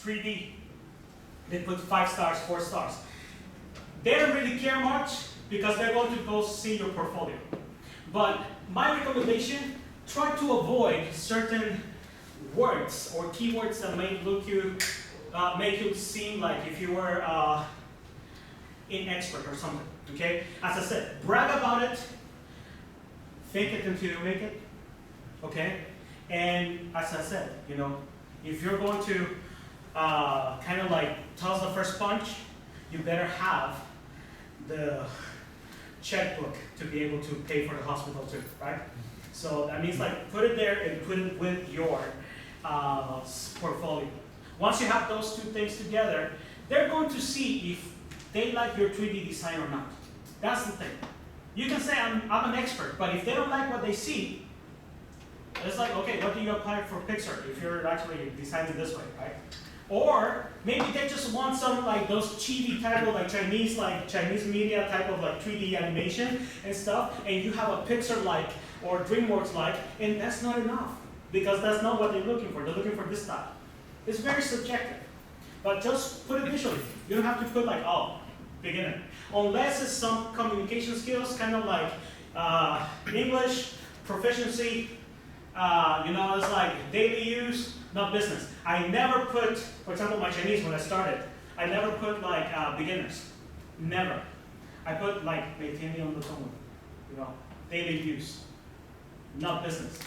3D, they put 5 stars, 4 stars. They don't really care much because they're going to go see your portfolio. But my recommendation, try to avoid certain words or keywords that may make you seem like if you were inexpert or something. Okay? As I said, brag about it, fake it until you make it. Okay? And as I said, you know, if you're going to kind of like toss the first punch, you better have the checkbook to be able to pay for the hospital too, right? So that means like put it there and put it with your portfolio. Once you have those two things together, they're going to see if they like your 3D design or not. That's the thing. You can say I'm an expert, but if they don't like what they see, it's like, okay, what do you apply for Pixar if you're actually designing this way, right? Or maybe they just want some like those chibi type of like Chinese media type of like 3D animation and stuff, and you have a Pixar-like or DreamWorks-like, and that's not enough because that's not what they're looking for. They're looking for this style. It's very subjective, but just put it visually. You don't have to put like, oh, beginner. Unless it's some communication skills, kind of like English, proficiency, you know, it's like daily use, not business. I never put, for example, my Chinese when I started, I never put like beginners. Never. I put like 每天用的中文, you know, daily use, not business.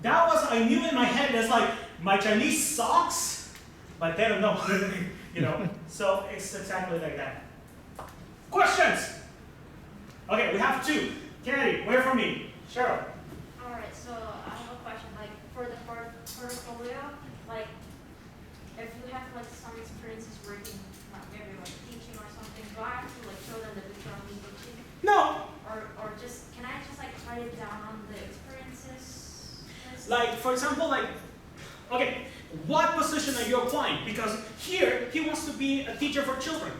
That was, I knew in my head, that's like, my Chinese sucks, but they don't know, you know. So it's exactly like that. Questions? Okay, we have 2. Kennedy, wait for me. Cheryl. Alright, so I have a question. Like for the portfolio, like if you have like some experiences working, like maybe like teaching or something, do I have to like show them the picture of me teaching? No. Or just can I just like write it down on the experiences list? Like for example, like, okay, what position are you applying? Because here he wants to be a teacher for children.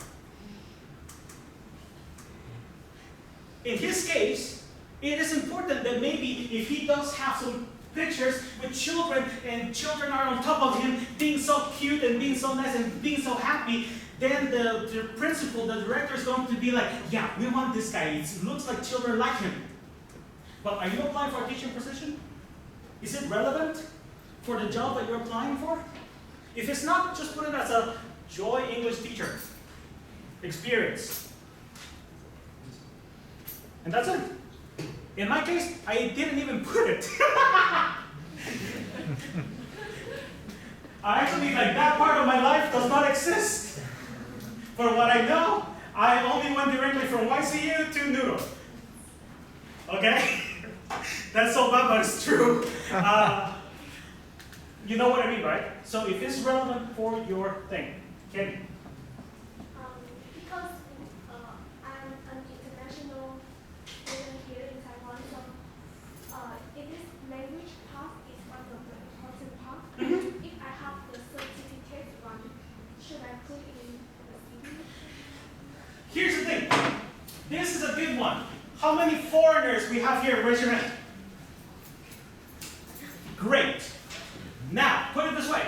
In his case, it is important that maybe if he does have some pictures with children and children are on top of him being so cute and being so nice and being so happy, then the principal, the director is going to be like, yeah, we want this guy. It looks like children like him. But are you applying for a teaching position? Is it relevant for the job that you're applying for? If it's not, just put it as a Joy English teacher experience. And that's it. In my case, I didn't even put it. Actually, like that part of my life does not exist. For what I know, I only went directly from YCU to Noodle. Okay? That's so bad, but it's true. You know what I mean, right? So if it's relevant for your thing, Kenny. Because I'm an international student here in Taiwan, so it is language part is one of the important part. If I have the certificate one, should I put it in the CV? Here's the thing. This is a good one. How many foreigners we have here? Raise your hand. Great. Now, put it this way.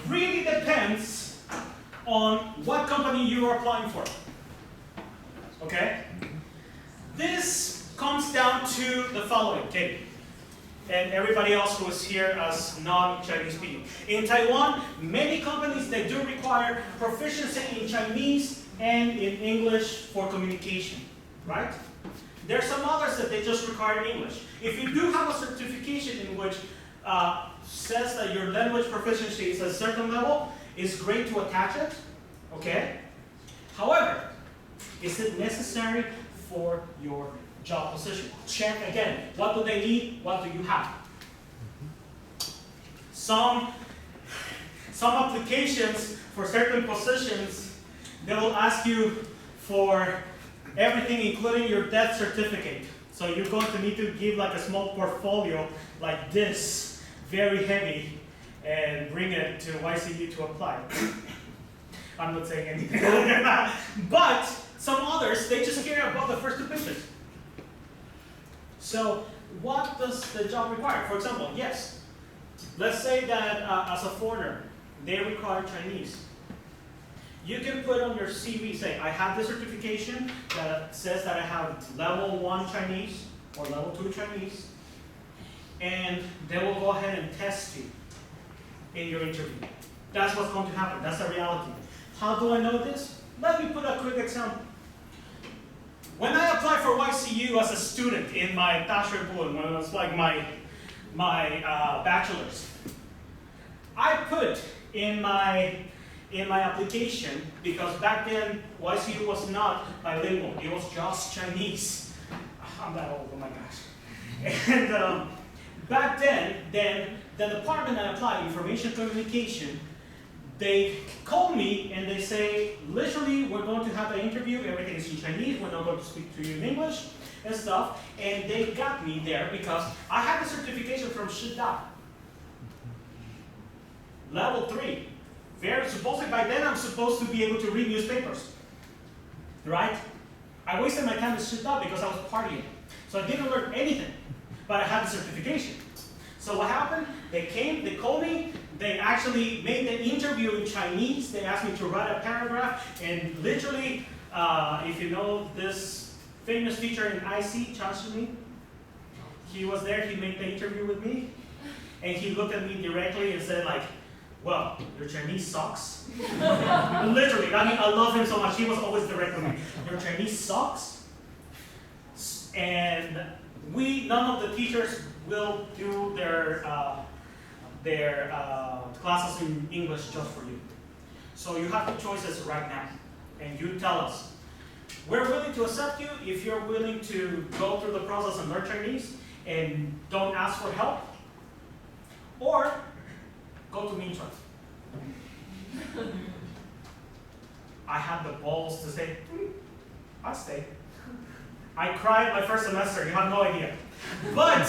Really depends on what company you are applying for. Okay? This comes down to the following, Katie, and everybody else who is here as non-Chinese people. In Taiwan, many companies that do require proficiency in Chinese and in English for communication, right? There are some others that they just require English. If you do have a certification in which says that your language proficiency is at a certain level, it's great to attach it, okay? However, is it necessary for your job position? Check again. What do they need? What do you have? Some applications for certain positions, they will ask you for everything, including your death certificate. So you're going to need to give like a small portfolio like this, very heavy, and bring it to YCU to apply. I'm not saying anything. But some others, they just care about the first 2 pictures. So what does the job require? For example, yes, let's say that as a foreigner, they require Chinese. You can put on your CV, say, I have this certification that says that I have level 1 Chinese or level 2 Chinese, and they will go ahead and test you in your interview. That's what's going to happen. That's the reality. How do I know this? Let me put a quick example. When I applied for YCU as a student in my Tashuibun, when it was like my bachelor's, I put in my application, because back then YCU was not bilingual, it was just Chinese. I'm that old, oh my gosh. And back then, the department I applied, Information Communication, they call me and they say, literally, we're going to have an interview, everything is in Chinese, we're not going to speak to you in English and stuff. And they got me there because I had a certification from Shida. Level 3. Supposedly by then I'm supposed to be able to read newspapers. Right? I wasted my time at Shida because I was partying. So I didn't learn anything, but I had the certification. So what happened? They came, they called me, they actually made an interview in Chinese. They asked me to write a paragraph, and literally, if you know this famous teacher in IC, Chan Shimi, he was there, he made the interview with me, and he looked at me directly and said like, well, your Chinese sucks. Literally, I mean, I love him so much, he was always direct with me. Your Chinese sucks, and none of the teachers will do their classes in English just for you. So you have two choices right now, and you tell us. We're willing to accept you if you're willing to go through the process and learn Chinese and don't ask for help, or go to Minchuan. I had the balls to say, I'll stay. I cried my first semester, you have no idea. But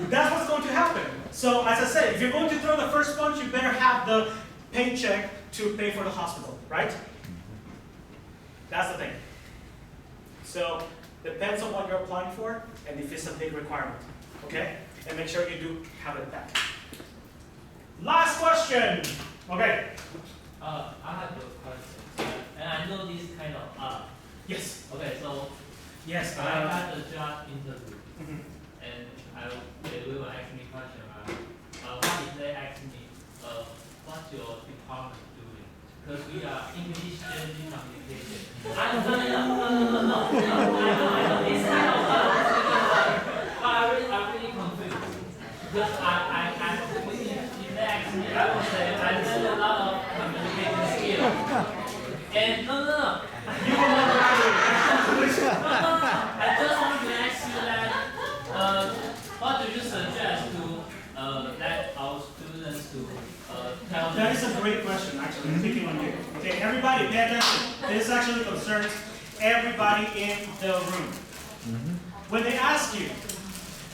that's what's going to happen. So as I said, if you're going to throw the first punch, you better have the paycheck to pay for the hospital, right? That's the thing. So depends on what you're applying for and if it's a big requirement, okay? And make sure you do have it back. Last question. Okay. I have a question, and I know this kind of Yes. Okay, so Yes. I had a job interview, and they will ask me question. What if they ask me, what's your department doing? Because we are English Energy Communication. No. I know. It's kind of but I'm really confused because if they ask me, I will say I know a lot of communication skills. And no. You will not graduate. I just want to ask you that, what do you suggest to let our students to tell them? That is a great question, actually. I'm thinking on you. Okay, everybody pay attention. This actually concerns everybody in the room. When they ask you,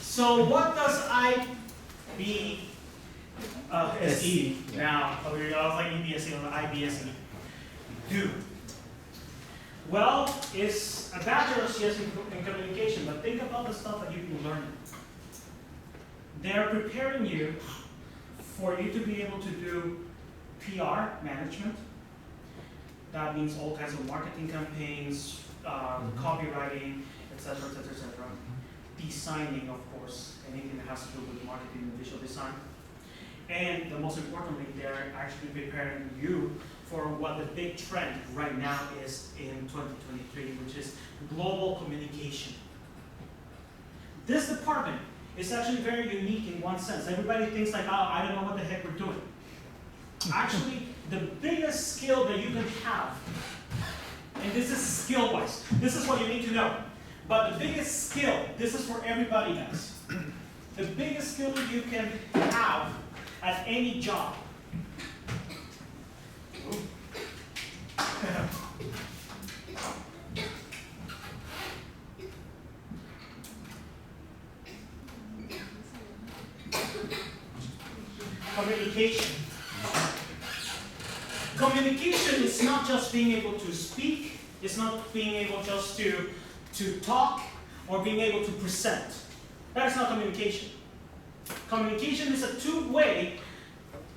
so what does SE now, I was like EBSE or IBSE do? Well, it's a bachelor's, yes, in communication, but think about the stuff that you've been learning. They're preparing you for you to be able to do PR management. That means all kinds of marketing campaigns, copywriting, etc., etc., etc. Designing, of course, anything that has to do with marketing and visual design. And the most importantly, they're actually preparing you for what the big trend right now is in 2023, which is global communication. This department is actually very unique in one sense. Everybody thinks like, oh, I don't know what the heck we're doing. Actually, the biggest skill that you can have, and this is skill-wise, this is what you need to know. But the biggest skill, this is for everybody else. The biggest skill you can have at any job communication. Communication is not just being able to speak, it's not being able just to talk or being able to present. That is not communication. Communication is a two-way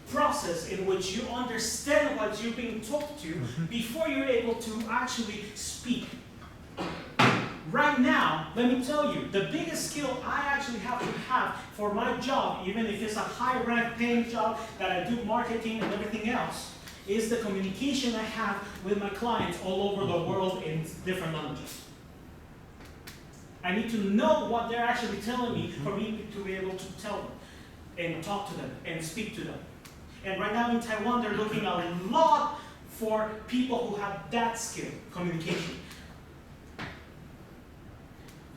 process in which you understand what you're being talked to before you're able to actually speak. Right now, let me tell you, the biggest skill I actually have to have for my job, even if it's a high rank paying job that I do marketing and everything else, is the communication I have with my clients all over the world in different languages. I need to know what they're actually telling me for me to be able to tell them and talk to them and speak to them. And right now in Taiwan, they're looking a lot for people who have that skill, communication.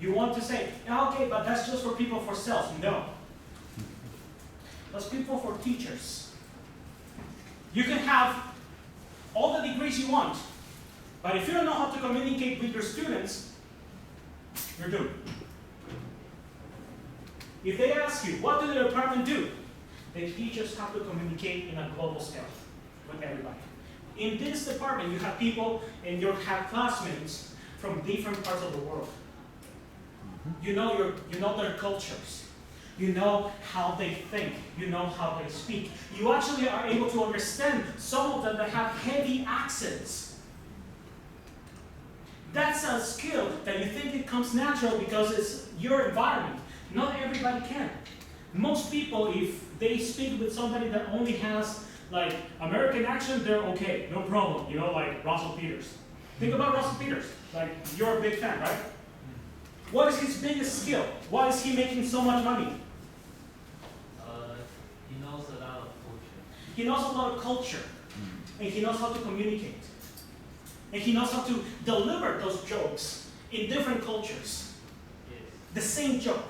You want to say, okay, but that's just for people for sales. No. That's people for teachers. You can have all the degrees you want, but if you don't know how to communicate with your students, you're doomed. If they ask you, what do the department do? The teachers have to communicate in a global scale with everybody. In this department, you have people and you have classmates from different parts of the world. You know their cultures. You know how they think. You know how they speak. You actually are able to understand some of them that have heavy accents. That's a skill that you think it comes natural because it's your environment. Not everybody can. Most people, if they speak with somebody that only has like American accent, they're okay, no problem. You know, like Russell Peters. Think about Russell Peters. Like, you're a big fan, right? What is his biggest skill? Why is he making so much money? He knows a lot of culture. He knows a lot of culture, and he knows how to communicate. And he knows how to deliver those jokes in different cultures. Yes. The same joke.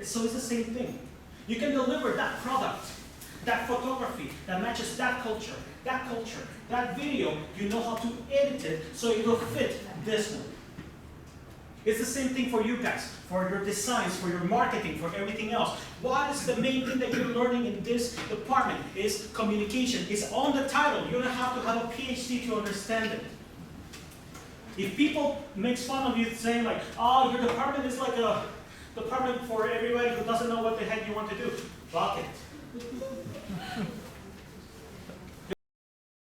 So it's the same thing. You can deliver that product, that photography that matches that culture, that video. You know how to edit it so it will fit this one. It's the same thing for you guys, for your designs, for your marketing, for everything else. What is the main thing that you're learning in this department? Is communication. It's on the title. You don't have to have a PhD to understand it. If people make fun of you saying like, oh, your department is like a department for everybody who doesn't know what the heck you want to do, fuck it.